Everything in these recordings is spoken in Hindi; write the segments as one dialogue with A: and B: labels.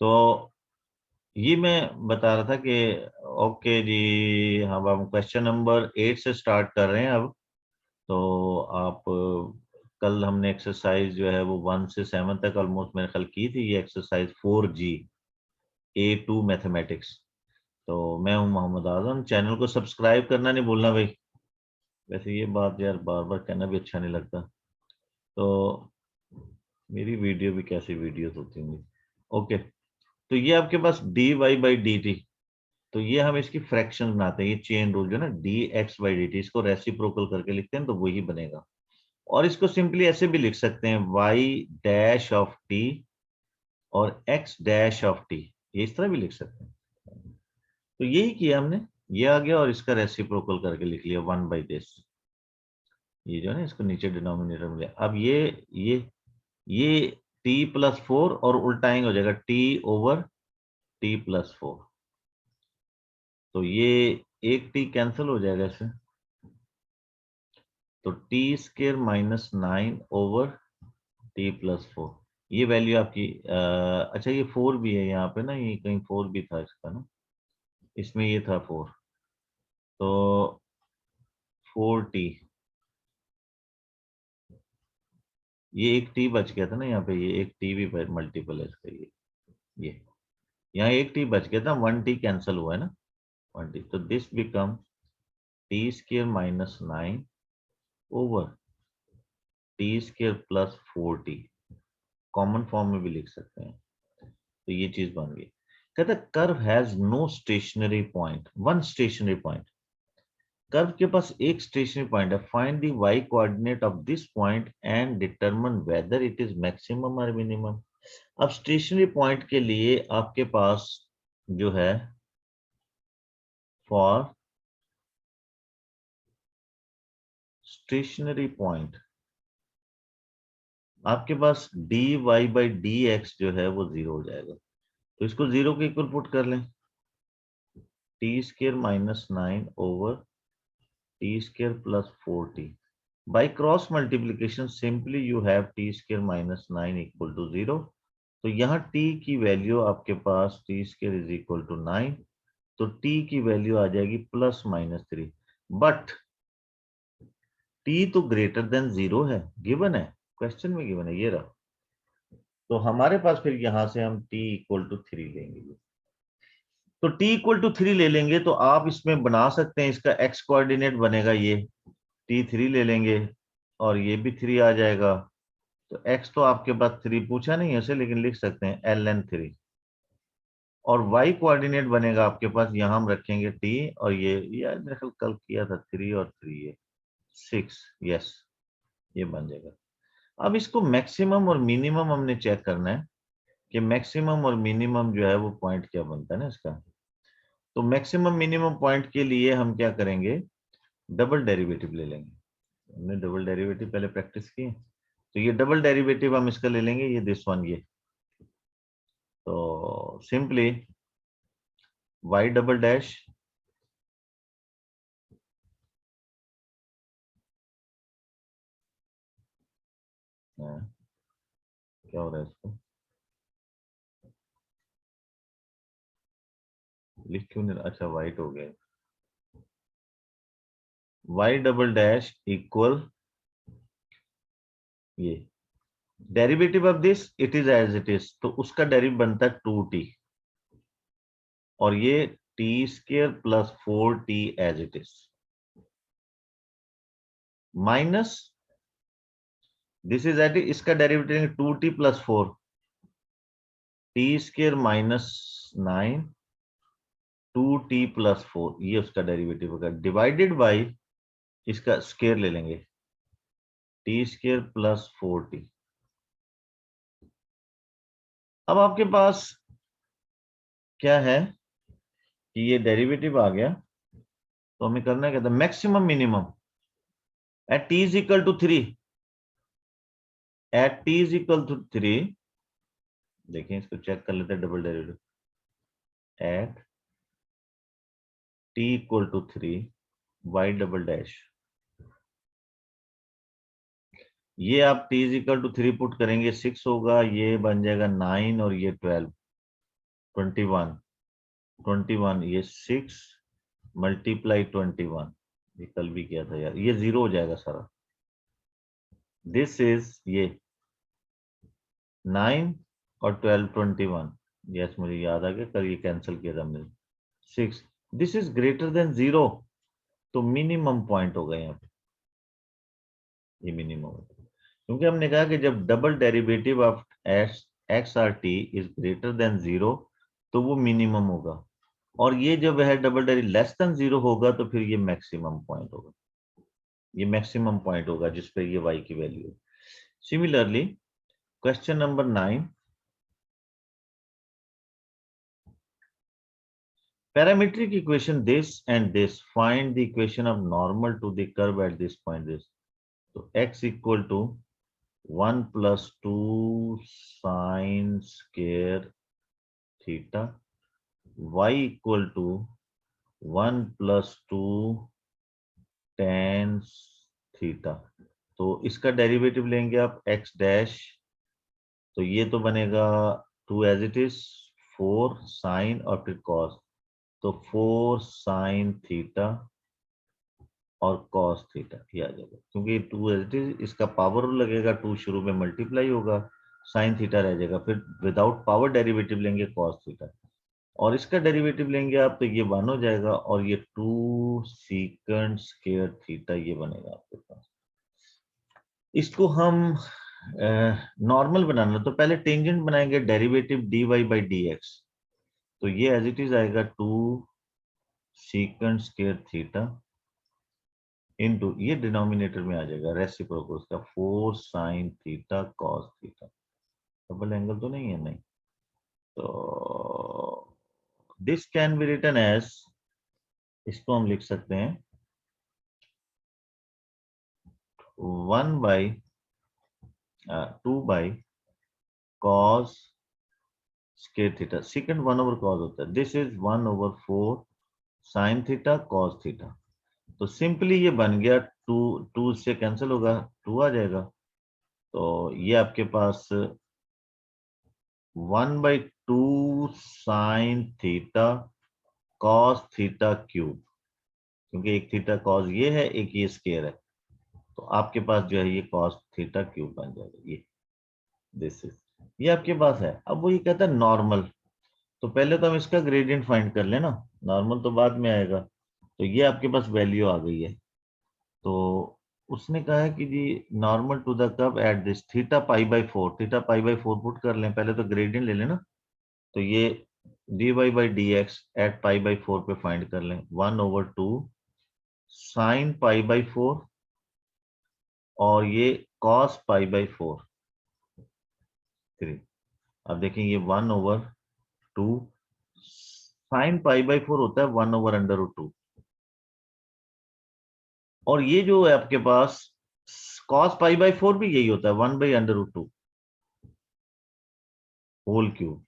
A: तो ये मैं बता रहा था कि ओके जी, हम क्वेश्चन नंबर 8 से स्टार्ट कर रहे हैं अब। तो आप कल हमने एक्सरसाइज जो है वो 1 से 7 तक ऑलमोस्ट मेरे ख्याल की थी। ये एक्सरसाइज 4G A2 मैथमेटिक्स। तो मैं हूं मोहम्मद आजम। चैनल को सब्सक्राइब करना नहीं भूलना भाई। वैसे ये बात यार बार बार कहना भी अच्छा नहीं लगता। तो मेरी वीडियो भी कैसी वीडियोस होती होंगी। ओके, तो ये आपके पास dy/dt। तो ये हम इसकी फ्रैक्शन बनाते हैं। ये चेन रूल जो ना dx/dt, इसको रेसिप्रोकल करके लिखते हैं तो वही बनेगा। और इसको सिंपली ऐसे भी लिख सकते हैं y' और x' ये इस तरह भी लिख सकते हैं। तो यही किया हमने। ये आ गया और इसका रेसिप्रोकल करके लिख लिया 1/this। ये जो है ना, इसको नीचे डिनोमिनेटर में लिया। अब ये t+4 और उल्टाएंगे हो जाएगा t/t+4। तो ये एक t कैंसिल हो जाएगा इससे। तो t² - 9/t+4। ये वैल्यू आपकी अच्छा ये 4 भी है यहाँ पे ना, ये कहीं 4 भी था इसका ना, इसमें ये था 4। तो 4t, ये एक t बच गया था ना यहाँ पे, ये एक t भी मल्टीपल है इसका। ये यहाँ एक t बच गया था, 1t कैंसिल हुआ है ना, 1t। तो this become t²-9/t²+4t। Common form में भी लिख सकते हैं। तो ये चीज बन गई। कहता है curve has no stationary point, one stationary point. Curve के पास एक स्टेशनरी पॉइंट है। Find the y coordinate of this point and determine whether it is maximum और मिनिमम। अब स्टेशनरी पॉइंट के लिए आपके पास जो है फॉर स्टेशनरी पॉइंट आपके पास dy/dx जो है वो 0 हो जाएगा। तो इसको 0 के इक्वल पुट कर लें। t²-9/t²+4t। By cross multiplication simply you have t²-9 equal to 0। तो यहाँ t की वैल्यू आपके पास t²=9। तो t की वैल्यू आ जाएगी +-3। बट t तो ग्रेटर देन 0 है, गिवन है, क्वेश्चन में गिवन है, ये रहा। तो हमारे पास फिर यहां से हम t=3 लेंगे। तो t=3 ले लेंगे तो आप इसमें बना सकते हैं, इसका x कोऑर्डिनेट बनेगा ये t3 ले लेंगे और ये भी 3 आ जाएगा। तो x तो आपके पास 3 पूछा नहीं है उसे, लेकिन लिख सकते हैं ln3। और y कोऑर्डिनेट बनेगा आपके पास, यहां हम रखेंगे t और ये यार मेरे ख्याल कल किया था 3 और 3 ये 6। यस, ये बन जाएगा। अब इसको मैक्सिमम और मिनिमम हमने चेक करना है कि मैक्सिमम और मिनिमम जो है वो पॉइंट क्या बनता है ना इसका। तो मैक्सिमम मिनिमम पॉइंट के लिए हम क्या करेंगे, डबल डेरिवेटिव ले लेंगे। हमने डबल डेरिवेटिव पहले प्रैक्टिस की। तो ये डबल डेरिवेटिव हम इसका ले लेंगे, ये दिस वन ये। तो सिंपली y'' क्या हो रहा है इसको, लिख क्यों नहीं, अच्छा वाइट हो गया। y'' इक्वल ये derivative of this it is as it is, तो उसका डेरिव बनता है 2t और ये t²+4t as it is minus this is at इसका डेरिवेटिव 2t+4 t²-9 2t+4, ये उसका डेरिवेटिव होगा, डिवाइडेड बाई इसका स्केयर ले लेंगे t²+4t। अब आपके पास क्या है कि ये डेरिवेटिव आ गया। तो हमें करना क्या था, maximum minimum eight t=3, eight t=3। देखें इसको चेक कर लेते हैं, double derivative eight t=3 y''। ये आप t=3 पुट करेंगे 6 होगा, ये बन जाएगा 9 और ये 12। 21 ये 6 मल्टीप्लाई 21, ये कल भी किया था यार, ये 0 हो जाएगा सारा। दिस इज ये 9 और 12 21, यस मुझे याद आ गया, कल ये कैंसिल किया था हमने। 6 दिस इज ग्रेटर देन 0, तो मिनिमम पॉइंट होगा यहाँ पे, ये मिनिमम होगा, क्योंकि हमने कहा कि जब double derivative of x R T is greater than 0 तो वो मिनिमम होगा, और ये जब है डबल डेरिवेटिव लेस देन 0 होगा तो फिर ये मैक्सिमम पॉइंट होगा, ये मैक्सिमम पॉइंट होगा जिस पे ये y की वैल्यू है। Similarly question number 9, parametric equation this and this, find the equation of normal to the curve at this point this, so x equal to 1 plus 2 sine square theta, y equal to 1 plus 2 tan theta, तो इसका डेरिवेटिव लेंगे आप x डैश, तो ये तो बनेगा 2 एज इट इज 4 साइन और फिर कॉस, तो 4 साइन थीटा और कॉस थीटा ये आ जाएगा, क्योंकि 2 एज इट इज, इसका पावर लगेगा 2 शुरू में मल्टीप्लाई होगा, साइन थीटा रह जाएगा, फिर विदाउट पावर डेरिवेटिव लेंगे कॉस थीटा, और इसका डेरिवेटिव लेंगे आप तो ये 1 हो जाएगा, और ये 2 सीकेंड स्क्वायर थीटा ये बनेगा आपके पास। इसको हम नॉर्मल बनाना, तो पहले टेंजेंट बनाएंगे derivative dy by d x, तो ये एज इट इज आएगा 2 सीकेंड स्क्वायर थीटा इनटू, ये डिनोमिनेटर में आ जाएगा रेसिप्रोकल उसका 4 sine theta cos theta, double angle तो नहीं है, नहीं, तो this can be written as, इसको हम लिख सकते हैं 1 by 2 by cos square theta, second 1 over cos होता है, this is 1 over 4 sine theta cos theta, तो सिंपली ये बन गया 2 से कैंसिल होगा, 2 आ जाएगा, तो ये आपके पास 1 by 2 sine theta cos theta cube, क्योंकि एक थीटा कॉस ये है, एक ये स्क्वायर है, तो आपके पास जो है ये कॉस थीटा क्यूब बन जाएगा, ये दिस इज, ये आपके पास है। अब वो ये कहता है नॉर्मल, तो पहले तो हम इसका ग्रेडियंट फाइंड कर लेना, नॉर्मल तो बाद में आएगा, तो ये आपके पास वैल्यू आ गई है, तो उसने कहा है कि जी normal to the curve at this theta pi by 4, theta pi by 4 put कर लें, पहले तो ग्रेडियंट ले लेना, तो ये dy by d x at pi by 4 पे फाइंड कर लें, 1 ओवर 2 साइन पाई बाई 4 और ये कॉस पाई बाई 4 3, अब देखें ये 1 ओवर 2 साइन पाई बाई 4 होता है 1 ओवर अंडर रूट 2, और ये जो है आपके पास कॉस पाई बाई 4 भी यही होता है 1 by under root 2 whole cube.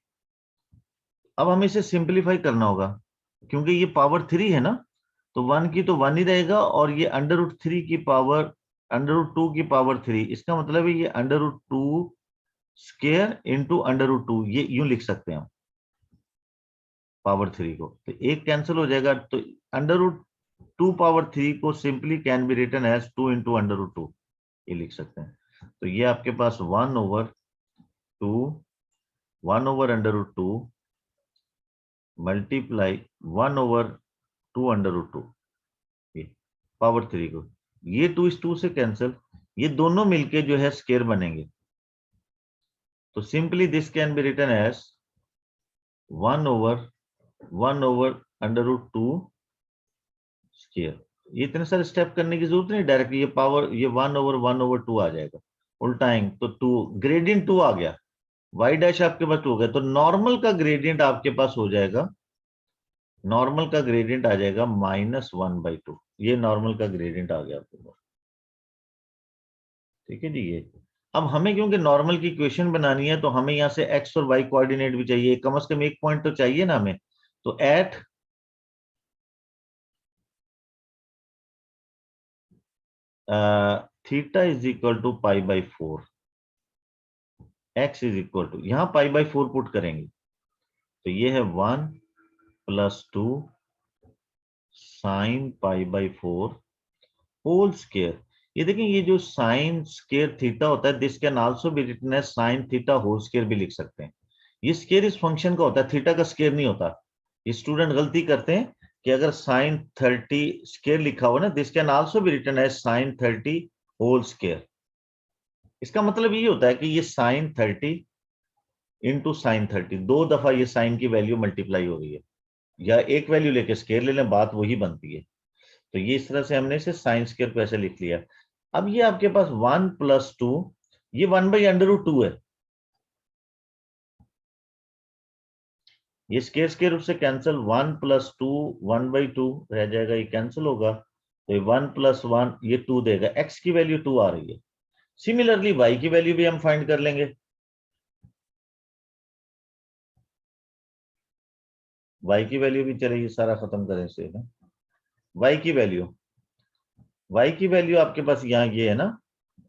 A: अब हमें इसे सिंप्लीफाई करना होगा, क्योंकि ये पावर 3 है ना, तो 1 की तो 1 ही रहेगा, और ये अंडर रूट 3 की पावर अंडर रूट 2 की पावर 3, इसका मतलब है ये under root 2 square into under root 2, ये यूं लिख सकते हैं हम पावर 3 को, तो एक कैंसिल हो जाएगा, तो अंडर रूट 2 पावर 3 को simply can be written as 2 into under root 2, ये लिख सकते हैं, तो ये आपके पास 1 over 2 1 over under root 2 multiply 1 over 2 under root 2, ये पावर 3 को, ये 2 इस 2 से कैंसिल, ये दोनों मिलके जो है स्क्वायर बनेंगे, तो simply this can be written as 1 over under root 2 square, ये इतने सारे स्टेप करने की जरूरत नहीं, डायरेक्ट ये पावर ये 1 ओवर 2 आ जाएगा, उल्टाएंगे तो 2 ग्रेडियंट 2 आ गया, y डैश आपके पास 2 हो गया, तो नॉर्मल का ग्रेडियंट आपके पास हो जाएगा, नॉर्मल का ग्रेडियंट आ जाएगा -1/2, ये नॉर्मल का ग्रेडियंट आ गया आपके पास, ठीक है जी। ये अब हमें क्योंकि नॉर्मल की इक्वेशन बनानी है, तो हमें यहाँ से x और y कोऑर्डिनेट भी चाहिए, कम से कम एक पॉइंट तो चाहिए ना हमें, तो at theta is equal to pi by 4, x is equal to, यहाँ पाई बाई 4 पुट करेंगे, तो ये है 1 + 2 sin π/4 होल स्केयर। ये देखें, ये जो साइन स्केयर थीटा होता है, this can also be written as sine theta whole square भी लिख सकते हैं। ये स्केयर इस फंक्शन का होता है, थीटा का स्केयर नहीं होता। ये स्टूडेंट गलती करते हैं कि अगर sin 30 स्केयर लिखा हुआ ना, this can also be written as sin 30 whole square. इसका मतलब ये होता है कि ये sin 30 इंटू sin 30, 2 दफा ये साइन की वैल्यू मल्टीप्लाई हो रही है, या एक वैल्यू लेके स्केयर ले लें, बात वही बनती है। तो ये इस तरह से हमने इसे साइन स्केयर को ऐसे लिख लिया। अब ये आपके पास 1 + 2, ये 1/√2 है। ये स्केयर स्केयर उससे कैंसिल, 1 + 2 1/2 रह जाएगा, ये कैंसिल होगा। तो ये 1 + 1 ये 2 देगा, एक्स की वैल्यू 2 आ रही है। सिमिलरली वाई की वैल्यू भी हम फाइंड कर लेंगे। वाई की वैल्यू भी, चलिए ये सारा खत्म करें इसे ना। वाई की वैल्यू आपके पास यहाँ ये है ना,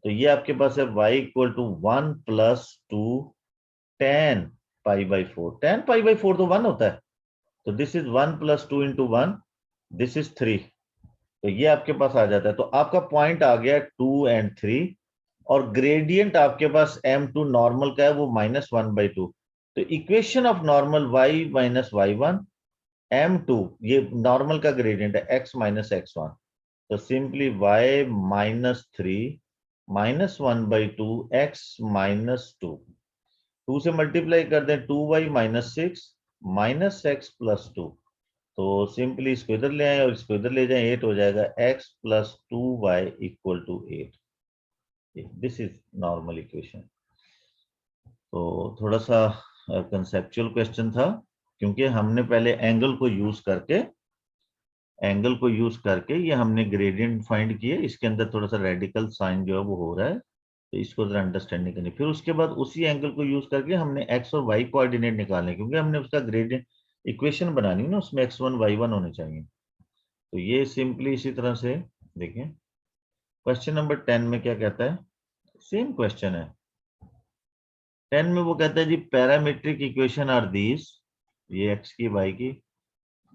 A: तो ये आपके पास है y = 1 + 2 tan π/4। tan π/4 तो 1 होता है, तो दिस इज 1 + 2 × 1, दिस इज 3। तो ये आपके पास आ जाता है। तो आपका पॉइंट आ गया 2 और 3, और ग्रेडियंट आपके पास m2 नॉर्मल का है, वो -1/2। तो equation of normal y - y1 m2, ये नॉर्मल का ग्रेडियंट है, x - x1। तो सिंपली y - 3 -1/2 x - 2, 2 से मल्टीप्लाई कर दें, 2y - 6 -x + 2। तो सिंपली इसको इधर ले आए और इसको इधर ले जाएं, 8 हो जाएगा, x + 2y = 8। This is normal equation. तो थोड़ा सा कंसेप्चुअल क्वेश्चन था, क्योंकि हमने पहले एंगल को यूज करके ये हमने ग्रेडियंट फाइंड किए। इसके अंदर थोड़ा सा रेडिकल साइन जो है वो हो रहा है, तो इसको जरा अंडरस्टैंडिंग करनी। फिर उसके बाद उसी एंगल को यूज करके हमने एक्स और वाई कोऑर्डिनेट निकालने, क्योंकि हमने उसका ग्रेडियंट इक्वेशन बनानी है ना, उसमें x1 y1 होने चाहिए। तो ये सिंपली इसी तरह से देखें। क्वेश्चन नंबर 10 में क्या कहता है, सेम क्वेश्चन है। 10 में वो कहता है जी, पैरामीट्रिक इक्वेशन आर दीज, ये x की y की,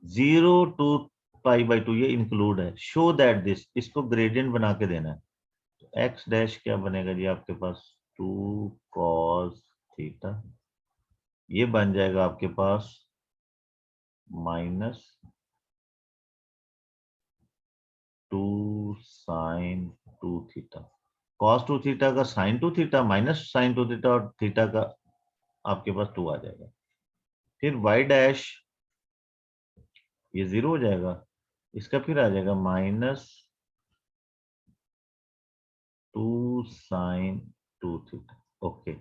A: 0 to π/2 ये इंक्लूड है, शो दैट दिस, इसको ग्रेडियंट बना के देना है। तो x डैश क्या बनेगा जी आपके पास, 2 cos थीटा, ये बन जाएगा आपके पास -2 sin 2 थीटा, cos 2 थीटा का sin 2 theta minus sin 2 theta, और थीटा का आपके पास 2 आ जाएगा। फिर y डैश ये 0 हो जाएगा, इसका फिर आ जाएगा -2 sin 2 थीटा। ओके,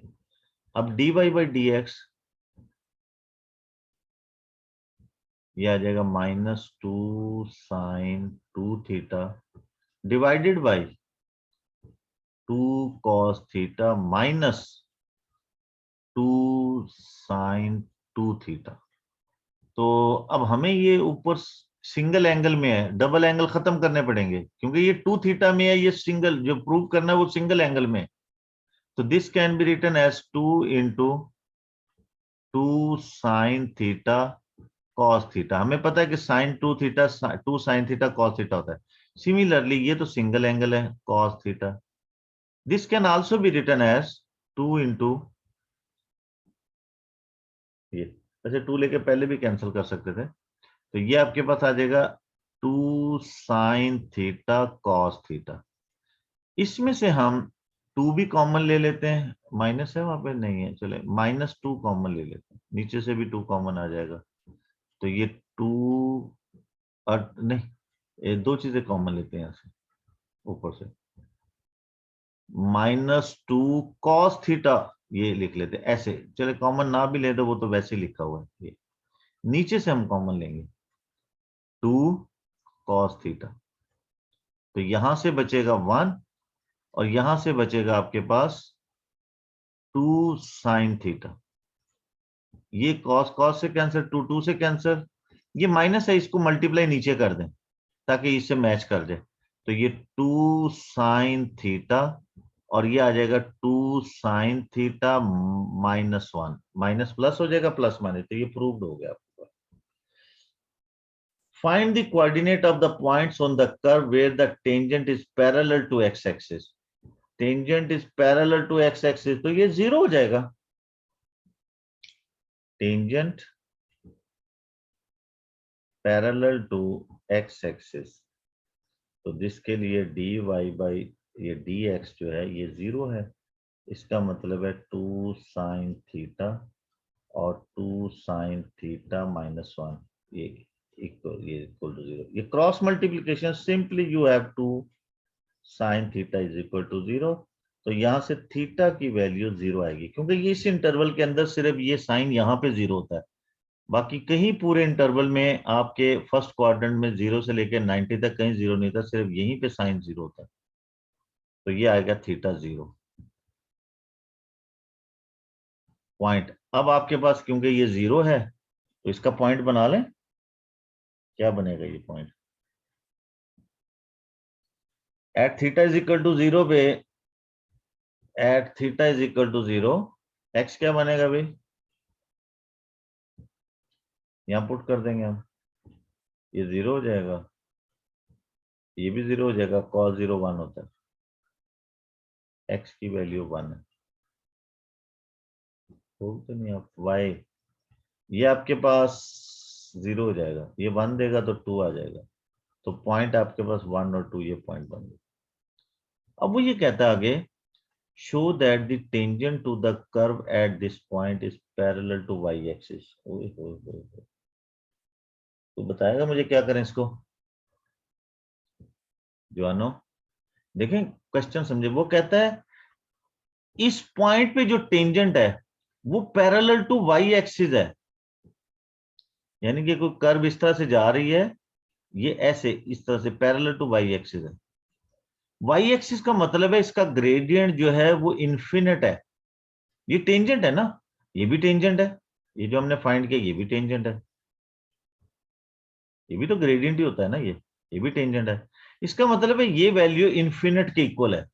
A: अब dy/dx ये आ जाएगा -2 sin 2 theta divided by 2 cos theta minus 2 sin 2 theta. तो अब हमें ये ऊपर सिंगल एंगल में है, डबल एंगल खत्म करने पड़ेंगे, क्योंकि ये 2 थीटा में है, ये सिंगल जो प्रूव करना है वो सिंगल एंगल में। तो this can be written as 2 × 2 sin theta cos theta. हमें पता है कि sin 2 theta 2 sin theta cos theta होता है। सिमिलरली ये तो सिंगल एंगल है cos theta, this can also be written as 2 × ये, वैसे 2 लेके पहले भी कैंसिल कर सकते थे। तो ये आपके पास आ जाएगा 2 sin थीटा cos थीटा। इसमें से हम 2 भी कॉमन ले लेते हैं, माइनस है वहां पे, नहीं है, चले -2 कॉमन ले लेते हैं, नीचे से भी 2 कॉमन आ जाएगा। तो ये 2 और नहीं, ये दो चीजें कॉमन लेते हैं यहाँ से, ऊपर से -2 cos थीटा ये लिख लेते हैं ऐसे, चले कॉमन ना भी ले तो वो तो वैसे ही लिखा हुआ है। ये नीचे से हम कॉमन लेंगे 2 cos थीटा, तो यहां से बचेगा 1, और यहां से बचेगा आपके पास 2 sin थीटा। ये cos cos से कैंसर, 2 2 से कैंसर, ये माइनस है, इसको मल्टीप्लाई नीचे कर दें ताकि इससे मैच कर जाए। तो ये 2 sin थीटा और ये आ जाएगा 2 sine theta minus 1, minus plus हो जाएगा, प्लस माइनस, तो ये प्रूव्ड हो गया आपके पास। Find the coordinate of the points on the curve where the tangent is parallel to x axis. Tangent is parallel to x axis, तो ये 0 हो जाएगा। Tangent parallel to x axis, तो जिसके लिए dy बाई ये dx जो है ये 0 है। इसका मतलब है 2 साइन थीटा और 2 साइन थीटा माइनस 1 ये इक्वल टू 0। ये cross multiplication, simply you have to sine theta is equal to 0। तो यहां से थीटा की वैल्यू 0 आएगी, क्योंकि ये इस इंटरवल के अंदर सिर्फ ये साइन यहाँ पे 0 होता है, बाकी कहीं पूरे इंटरवल में आपके फर्स्ट क्वाड्रेंट में 0 से लेकर 90 तक कहीं 0 नहीं था, सिर्फ यहीं पे साइन 0 होता है। तो ये आएगा थीटा 0 पॉइंट। अब आपके पास क्योंकि ये 0 है तो इसका पॉइंट बना लें। क्या बनेगा ये point? At theta is equal to 0 पे, at theta is equal to 0 x क्या बनेगा भाई? यहां पुट कर देंगे हम, ये 0 हो जाएगा, ये भी 0 हो जाएगा, cos 0 1 होता है, एक्स की वैल्यू 1 है। बोलते नहीं आप y, ये आपके पास 0 हो जाएगा, ये 1 देगा तो 2 आ जाएगा, तो पॉइंट आपके पास 1 और 2 ये पॉइंट बन गए। अब वो ये कहता है आगे, show that the tangent to the curve at this point is parallel to y axis। ओए होए होए होए। तो बताएगा मुझे क्या करें इसको? जवानो देखें क्वेश्चन समझे, वो कहता है इस पॉइंट पे जो टेंजेंट है वो पैरेलल टू वाई एक्सिस है, यानी कि कोई कर्व इस तरह से जा रही है, ये ऐसे इस तरह से पैरेलल टू वाई एक्सिस है। वाई एक्सिस का मतलब है इसका ग्रेडियंट जो है वो इन्फिनिट है। ये टेंजेंट है ना, ये भी टेंजेंट है, ये जो हमने फाइंड किया ये भी टेंजेंट है, ये भी तो ग्रेडियंट ही होता है ना, ये भी टेंजेंट है। इसका मतलब है ये वैल्यू इन्फिनिट के इक्वल है।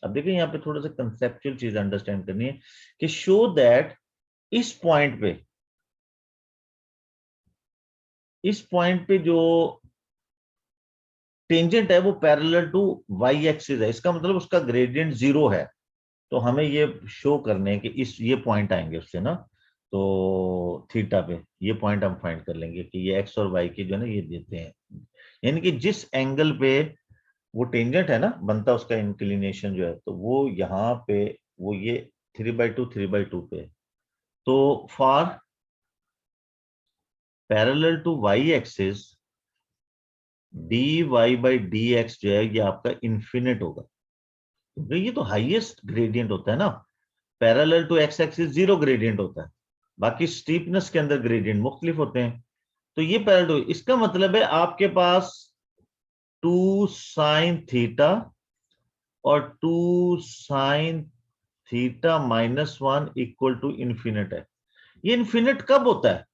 A: अब देखिए यहाँ पे थोड़ा सा कंसेप्चुअल चीज अंडरस्टैंड करनी है कि शो दैट इस पॉइंट पे जो टेंजेंट है वो पैरेलल टू वाई एक्सिस है, इसका मतलब उसका ग्रेडियंट 0 है। तो हमें ये शो करने कि इस ये पॉइंट आएंगे उससे ना, तो थीटा पे ये पॉइंट हम फाइंड कर लेंगे कि ये एक्स और वाई की जो है ना ये देते हैं, यानी कि जिस एंगल पे वो टेंजेंट है ना बनता, उसका इंक्लिनेशन जो है, तो वो यहाँ पे वो ये 3/2 पे। तो for parallel to y axis dy by dx जो है ये आपका इन्फिनिट होगा, क्योंकि ये तो हाईएस्ट ग्रेडियंट होता है ना। Parallel to x axis 0 gradient होता है, बाकी स्टीपनेस के अंदर ग्रेडियंट मुख्तलिफ होते हैं। तो ये पैरेलल टू, इसका मतलब है आपके पास 2 साइन थीटा और 2 sine theta minus 1 equal to infinite है। ये इन्फिनिट कब होता है?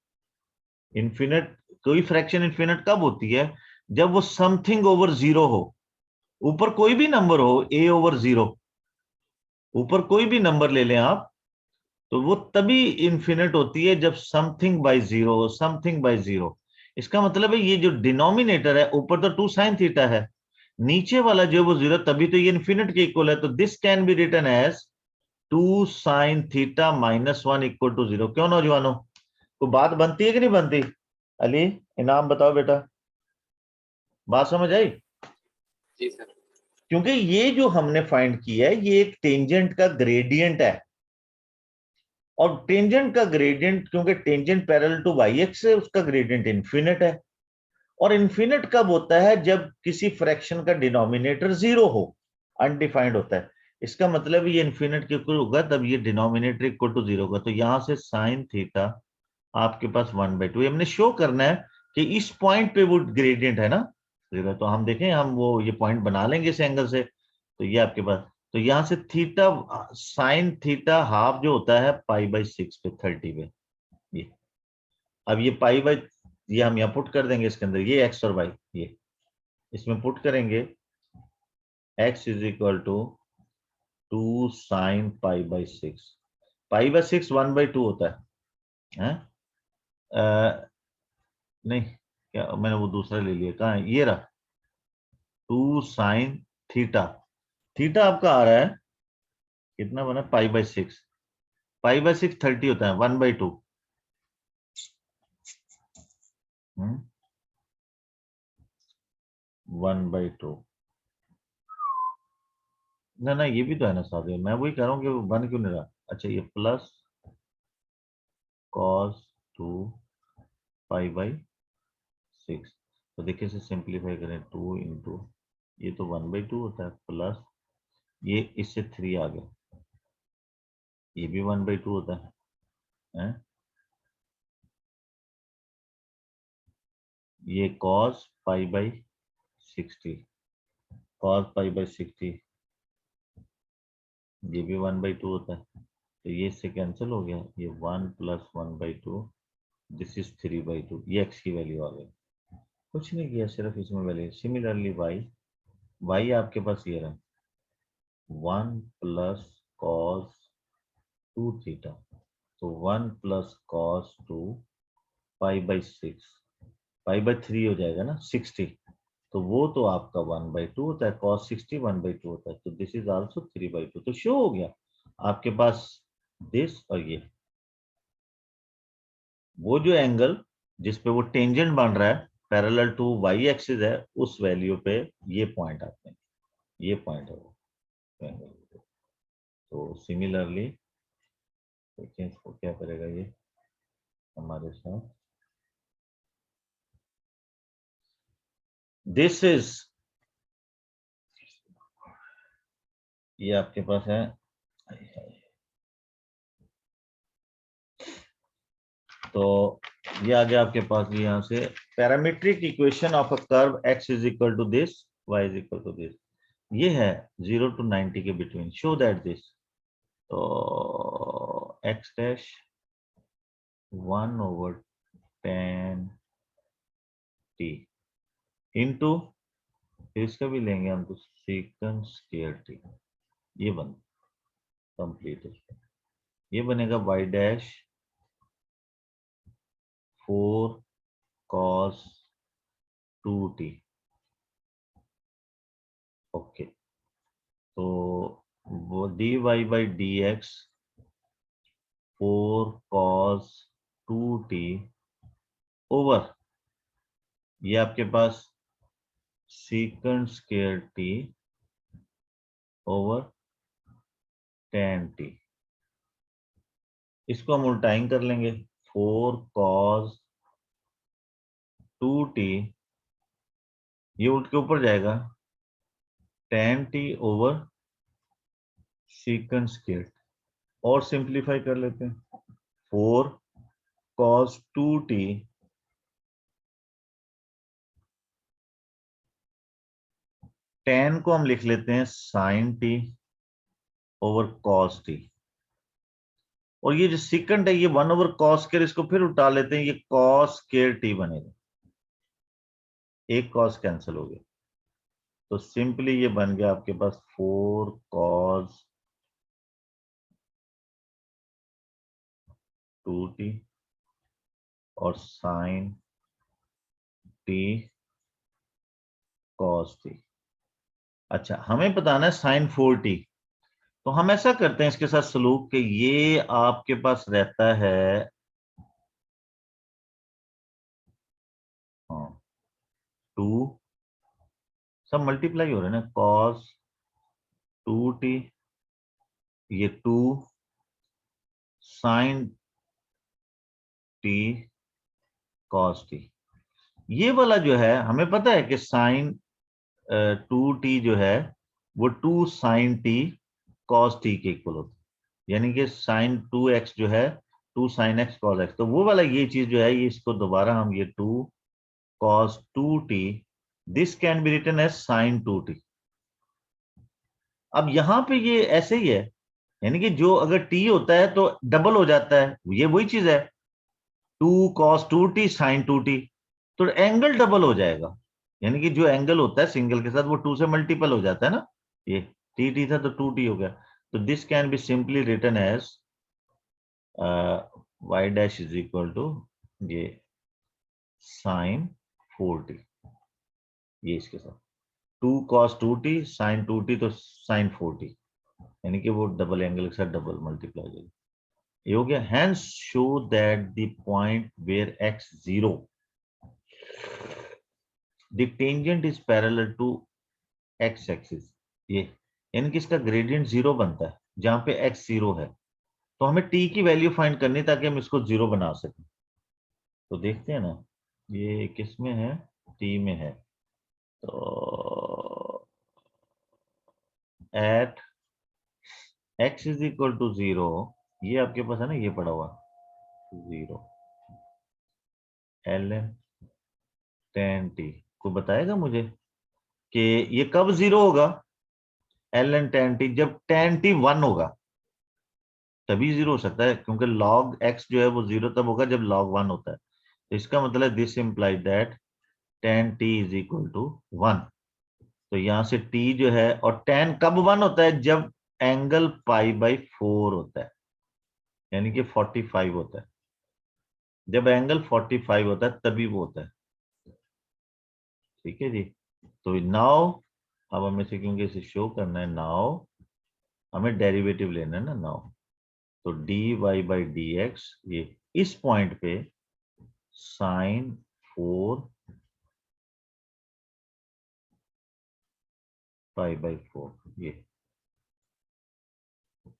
A: इन्फिनिट, कोई फ्रैक्शन इन्फिनिट कब होती है? जब वो समथिंग ओवर 0 हो, ऊपर कोई भी नंबर हो, a ओवर 0, ऊपर कोई भी नंबर ले लें आप, तो वो तभी इन्फिनिट होती है जब समथिंग बाई 0 हो, समथिंग बाई 0। इसका मतलब है ये जो डिनोमिनेटर है, ऊपर तो 2 साइन थीटा है, नीचे वाला जो वो 0, तभी तो ये इन्फिनिट के इक्वल है। तो this can be written as 2 sine theta minus 1 equal to 0। क्यों नौजवानों, को बात बनती है कि नहीं बनती? अली, इनाम बताओ बेटा, बात समझ आई?
B: जी सर।
A: क्योंकि ये जो हमने फाइंड किया है ये एक टेंजेंट का ग्रेडियंट है, और टेंजेंट का ग्रेडियंट, क्योंकि tangent parallel to y x है, उसका ग्रेडियंट इन्फिनिट है। और इन्फिनिट कब होता है? जब किसी फ्रैक्शन का डिनोमिनेटर 0 हो, अनडिफाइंड होता है। इसका मतलब ये इन्फिनिट के इक्वल होगा तब ये डिनोमिनेटर इक्वल टू 0 होगा। तो यहां से साइन थीटा आपके पास 1/2, हमने शो करना है कि इस पॉइंट पे वो ग्रेडियंट है ना 0। तो हम देखें, हम वो ये पॉइंट बना लेंगे इस एंगल से, तो ये आपके पास, तो यहां से थीटा साइन थीटा हाफ जो होता है π/6 पे 30 पे, ये अब ये ये हम यहाँ पुट कर देंगे इसके अंदर, ये एक्स और वाई ये इसमें पुट करेंगे, x is equal to 2 sine pi by 6। Pi by 6 1/2 होता है? नहीं, क्या मैंने वो दूसरा ले लिया, कहाँ है? ये रहा 2 साइन थीटा। थीटा आपका आ रहा है कितना बना? पाई बाई 6। पाई बाई 6 30 होता है, 1/2। 1/2। ना ना, ये भी तो है ना साथ में, मैं वही कह रहा हूँ कि वो बन क्यों नहीं रहा। अच्छा, ये प्लस कॉस 2 पाई बाई 6। तो देखिए इसे सिंप्लीफाई करें, 2 इंटू ये तो 1/2 होता है, प्लस ये इससे 3 आ गया, ये भी 1/2 होता है? ये cos pi by 60, cos pi by 60, ये भी 1/2 होता है। तो ये इससे कैंसिल हो गया, ये 1 प्लस 1/2, दिस इज 3/2। ये x की वैल्यू आ गई। कुछ नहीं किया, सिर्फ इसमें वैल्यू। सिमिलरली y आपके पास ये रहा 1 प्लस कॉस 2 थीटा। तो 1 plus cos 2 pi by 6, pi by 3 हो जाएगा ना 60। तो वो तो आपका 1/2 होता है, cos 60 1/2 होता है, तो दिस इज आल्सो 3/2। तो शो हो गया आपके पास दिस, और ये वो जो एंगल जिस पे वो टेंजेंट बन रहा है पैरेलल टू वाई एक्सिस है, उस वैल्यू पे ये पॉइंट आते हैं, ये पॉइंट है वो एंगल। तो सिमिलरली देखिए इसको क्या करेगा ये हमारे साथ, दिस इज, ये आपके पास है, तो ये आ गया आपके पास भी यहाँ से parametric equation of a curve x is equal to this, y is equal to this. ये है 0 to 90 के बिटवीन, शो दैट दिस। तो x डैश 1/10 t इंटू, इसका भी लेंगे हम तो सेकंड स्क्वायर t। ये बन कंप्लीट, ये बनेगा y dash 4 cos 2t। Okay, तो वो dy by d x 4 cos 2t over, ये आपके पास second square t over tan t। इसको हम उल्टाइन कर लेंगे, 4 cos 2t, ये उल्ट के ऊपर जाएगा, tan t over second square, और सिंप्लीफाई कर लेते हैं, 4 cos 2t tan को हम लिख लेते हैं sin t over cos t, और ये जो सेकंड है ये 1/cos स्क्वायर, इसको फिर उल्टा लेते हैं, ये cos स्क्वायर t बनेगा, एक cos कैंसिल हो गया। तो सिंपली ये बन गया आपके पास 4 cos 2t और sin t cos t। अच्छा, हमें बताना है sin 4t। तो हम ऐसा करते हैं इसके साथ सलूक कि ये आपके पास रहता है, हाँ, 2, सब मल्टीप्लाई हो रहे हैं ना, cos 2t, ये 2 sin t cos t। ये वाला जो है हमें पता है कि sin 2t जो है वो 2 sin t cos t के इक्वल होता है, यानी कि sin 2x जो है 2 sin x cos x। तो वो वाला ये चीज जो है, ये इसको दोबारा हम ये 2 cos 2t, this can be written as sin 2t। अब यहां पे ये ऐसे ही है, यानी कि जो अगर t होता है तो डबल हो जाता है, ये वही चीज है, 2 cos 2t sin 2t, तो एंगल डबल हो जाएगा, यानी कि जो एंगल होता है सिंगल के साथ वो 2 से मल्टीपल हो जाता है ना, ये टी था तो 2t हो गया। तो this can be simply written as y dash is equal to ये साइन 4t, ये इसके साथ 2 cos 2t sin 2t, तो sin 4t, यानी कि वो डबल एंगल के साथ डबल मल्टीप्लाई हो जाएगी। ये हो गया। Hence show that the point where x 0 the tangent is parallel to x axis, ये यानी कि इसका ग्रेडियंट 0 बनता है जहां पे x 0 है। तो हमें t की वैल्यू फाइंड करनी ताकि हम इसको 0 बना सकें। तो देखते हैं ना, ये किस में है, t में है। तो at x is equal to 0, ये आपके पास है ना, ये पड़ा हुआ 0 ln tan t को बताएगा मुझे कि ये कब 0 होगा। ln tan t जब tan t 1 होगा तभी 0 हो सकता है, क्योंकि log x जो है वो 0 तब होगा जब log 1 होता है। तो इसका मतलब this implies that tan t is equal to 1। तो यहां से t जो है, और tan कब 1 होता है, जब एंगल π/4 होता है, यानी कि 45 होता है। जब एंगल 45 होता है तभी वो होता है। ठीक है जी। तो नाउ अब हमें से, क्योंकि इसे शो करना है, नाउ हमें डेरिवेटिव लेना है ना नाउ। तो dy/dx ये इस पॉइंट पे sin 4 π/4, ये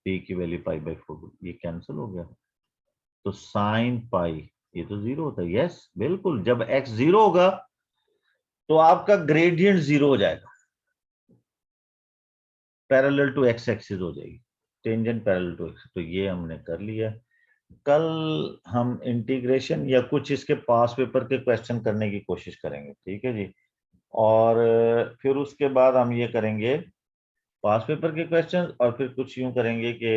A: t की वैल्यू π/4, ये कैंसिल हो गया। तो sin पाई ये तो 0 होता है। यस बिल्कुल, जब x 0 होगा तो आपका ग्रेडियंट 0 हो जाएगा, पैरेलल टू x एक्सिस हो जाएगी, टेंजेंट पैरेलल टू x। तो ये हमने कर लिया। कल हम इंटीग्रेशन या कुछ इसके पास पेपर के क्वेश्चन करने की कोशिश करेंगे, ठीक है जी। और फिर उसके बाद हम ये करेंगे पास पेपर के क्वेश्चन, और फिर कुछ यूं करेंगे कि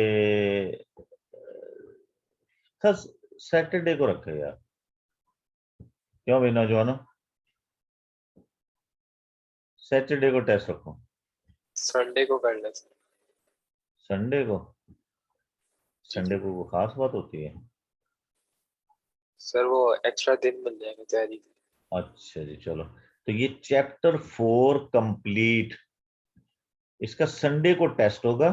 A: सैटरडे को रखे यार, क्यों भाई नौजवानों, सैटरडे को टेस्ट रखो।
B: संडे को कर ले सर।
A: संडे को?
B: जी
A: संडे को वो खास बात होती है?
B: सर, वो एक्स्ट्रा दिन मिल जाएगा तैयारी के लिए।
A: अच्छा जी चलो। तो ये चैप्टर 4 कंप्लीट, इसका संडे को टेस्ट होगा,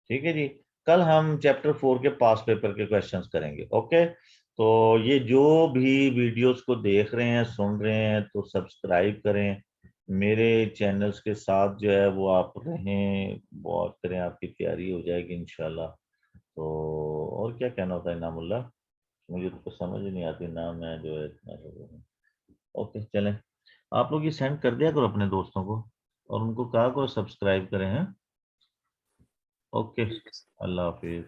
A: ठीक है जी। कल हम चैप्टर 4 के पास पेपर के क्वेश्चंस करेंगे। ओके, तो ये जो भी वीडियोस को देख रहे हैं, सुन रहे हैं, तो सब्सक्राइब करें मेरे चैनल्स के साथ, जो है वो आप रहें, बहुत करें, आपकी तैयारी हो जाएगी इंशाल्लाह। तो और क्या कहना होता है इनामुल्लाह, मुझे तो कुछ समझ ही नहीं आती ना, मैं जो है इतना। ओके चलें, आप लोग ये सेंड कर दिया करो अपने दोस्तों को, और उनको कहा करो सब्सक्राइब करें हैं। ओके,
B: ठीक है सर।
A: अल्लाह हाफिज।